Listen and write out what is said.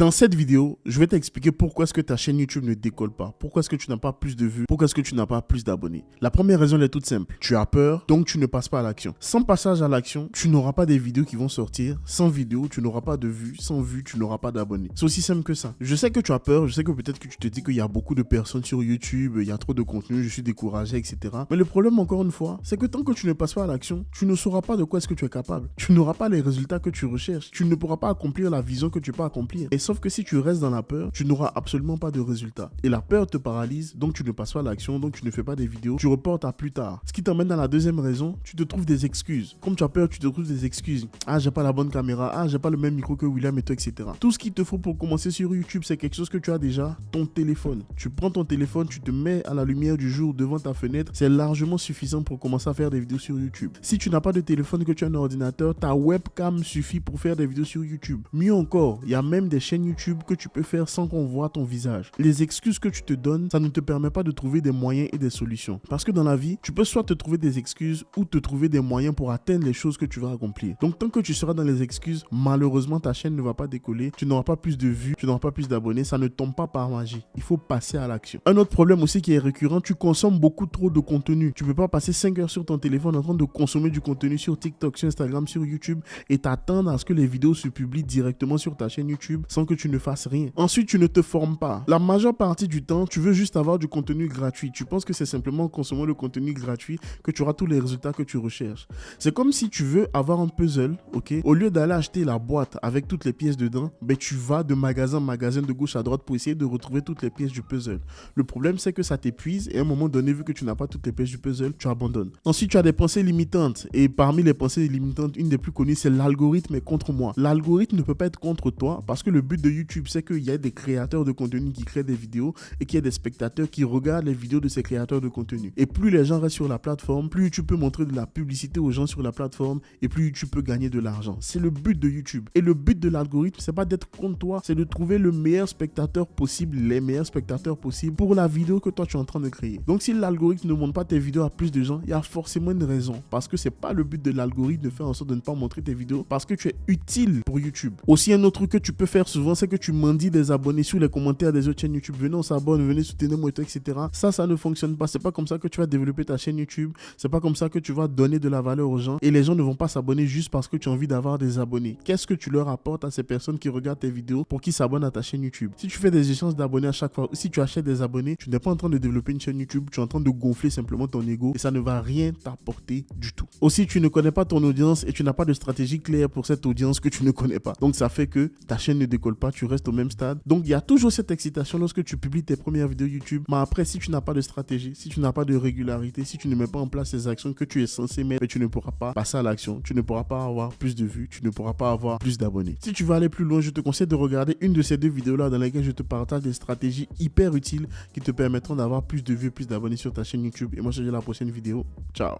Dans cette vidéo, je vais t'expliquer pourquoi est-ce que ta chaîne YouTube ne décolle pas. Pourquoi est-ce que tu n'as pas plus de vues. Pourquoi est-ce que tu n'as pas plus d'abonnés. La première raison elle est toute simple. Tu as peur, donc tu ne passes pas à l'action. Sans passage à l'action, tu n'auras pas des vidéos qui vont sortir. Sans vidéo, tu n'auras pas de vues. Sans vues, tu n'auras pas d'abonnés. C'est aussi simple que ça. Je sais que tu as peur. Je sais que peut-être que tu te dis qu'il y a beaucoup de personnes sur YouTube. Il y a trop de contenu. Je suis découragé, etc. Mais le problème, encore une fois, c'est que tant que tu ne passes pas à l'action, tu ne sauras pas de quoi est-ce que tu es capable. Tu n'auras pas les résultats que tu recherches. Tu ne pourras pas accomplir la vision que tu peux accomplir. Et sauf que si tu restes dans la peur, tu n'auras absolument pas de résultats. Et la peur te paralyse, donc tu ne passes pas à l'action, donc tu ne fais pas des vidéos, tu reportes à plus tard. Ce qui t'emmène dans la deuxième raison, tu te trouves des excuses. Comme tu as peur, tu te trouves des excuses. Ah, j'ai pas la bonne caméra, ah, j'ai pas le même micro que William et toi, etc. Tout ce qu'il te faut pour commencer sur YouTube, c'est quelque chose que tu as déjà, ton téléphone. Tu prends ton téléphone, tu te mets à la lumière du jour devant ta fenêtre, c'est largement suffisant pour commencer à faire des vidéos sur YouTube. Si tu n'as pas de téléphone, que tu as un ordinateur, ta webcam suffit pour faire des vidéos sur YouTube. Mieux encore, il y a même des chaînes YouTube que tu peux faire sans qu'on voit ton visage. Les excuses que tu te donnes, ça ne te permet pas de trouver des moyens et des solutions. Parce que dans la vie, tu peux soit te trouver des excuses ou te trouver des moyens pour atteindre les choses que tu vas accomplir. Donc tant que tu seras dans les excuses, malheureusement ta chaîne ne va pas décoller, tu n'auras pas plus de vues, tu n'auras pas plus d'abonnés, ça ne tombe pas par magie. Il faut passer à l'action. Un autre problème aussi qui est récurrent, tu consommes beaucoup trop de contenu. Tu ne peux pas passer 5 heures sur ton téléphone en train de consommer du contenu sur TikTok, sur Instagram, sur YouTube et t'attendre à ce que les vidéos se publient directement sur ta chaîne YouTube sans que tu ne fasses rien. Ensuite, tu ne te formes pas. La majeure partie du temps, tu veux juste avoir du contenu gratuit. Tu penses que c'est simplement en consommant le contenu gratuit que tu auras tous les résultats que tu recherches. C'est comme si tu veux avoir un puzzle, ok? Au lieu d'aller acheter la boîte avec toutes les pièces dedans, ben tu vas de magasin en magasin, de gauche à droite pour essayer de retrouver toutes les pièces du puzzle. Le problème, c'est que ça t'épuise et à un moment donné, vu que tu n'as pas toutes les pièces du puzzle, tu abandonnes. Ensuite, tu as des pensées limitantes et parmi les pensées limitantes, une des plus connues, c'est l'algorithme est contre moi. L'algorithme ne peut pas être contre toi parce que le but de YouTube, c'est qu'il y a des créateurs de contenu qui créent des vidéos et qu'il y a des spectateurs qui regardent les vidéos de ces créateurs de contenu. Et plus les gens restent sur la plateforme, plus YouTube peut montrer de la publicité aux gens sur la plateforme et plus YouTube peut gagner de l'argent. C'est le but de YouTube. Et le but de l'algorithme, c'est pas d'être contre toi, c'est de trouver le meilleur spectateur possible, les meilleurs spectateurs possibles pour la vidéo que toi tu es en train de créer. Donc si l'algorithme ne montre pas tes vidéos à plus de gens, il y a forcément une raison. Parce que c'est pas le but de l'algorithme de faire en sorte de ne pas montrer tes vidéos parce que tu es utile pour YouTube. Aussi un autre truc que tu peux faire souvent, c'est que tu mendies des abonnés sur les commentaires des autres chaînes YouTube. Venez, on s'abonne, venez soutenir moi, etc. Ça ne fonctionne pas. C'est pas comme ça que tu vas développer ta chaîne YouTube. C'est pas comme ça que tu vas donner de la valeur aux gens. Et les gens ne vont pas s'abonner juste parce que tu as envie d'avoir des abonnés. Qu'est-ce que tu leur apportes à ces personnes qui regardent tes vidéos pour qu'ils s'abonnent à ta chaîne YouTube? Si tu fais des échanges d'abonnés à chaque fois, ou si tu achètes des abonnés, tu n'es pas en train de développer une chaîne YouTube, tu es en train de gonfler simplement ton ego et ça ne va rien t'apporter du tout. Aussi, tu ne connais pas ton audience et tu n'as pas de stratégie claire pour cette audience que tu ne connais pas. Donc ça fait que ta chaîne ne décolle pas, tu restes au même stade. Donc il y a toujours cette excitation lorsque tu publies tes premières vidéos YouTube. Mais après, si tu n'as pas de stratégie, si tu n'as pas de régularité, si tu ne mets pas en place les actions que tu es censé mettre, tu ne pourras pas passer à l'action, tu ne pourras pas avoir plus de vues, tu ne pourras pas avoir plus d'abonnés. Si tu veux aller plus loin, je te conseille de regarder une de ces deux vidéos là dans lesquelles je te partage des stratégies hyper utiles qui te permettront d'avoir plus de vues, plus d'abonnés sur ta chaîne YouTube. Et moi je te dis à la prochaine vidéo. Ciao.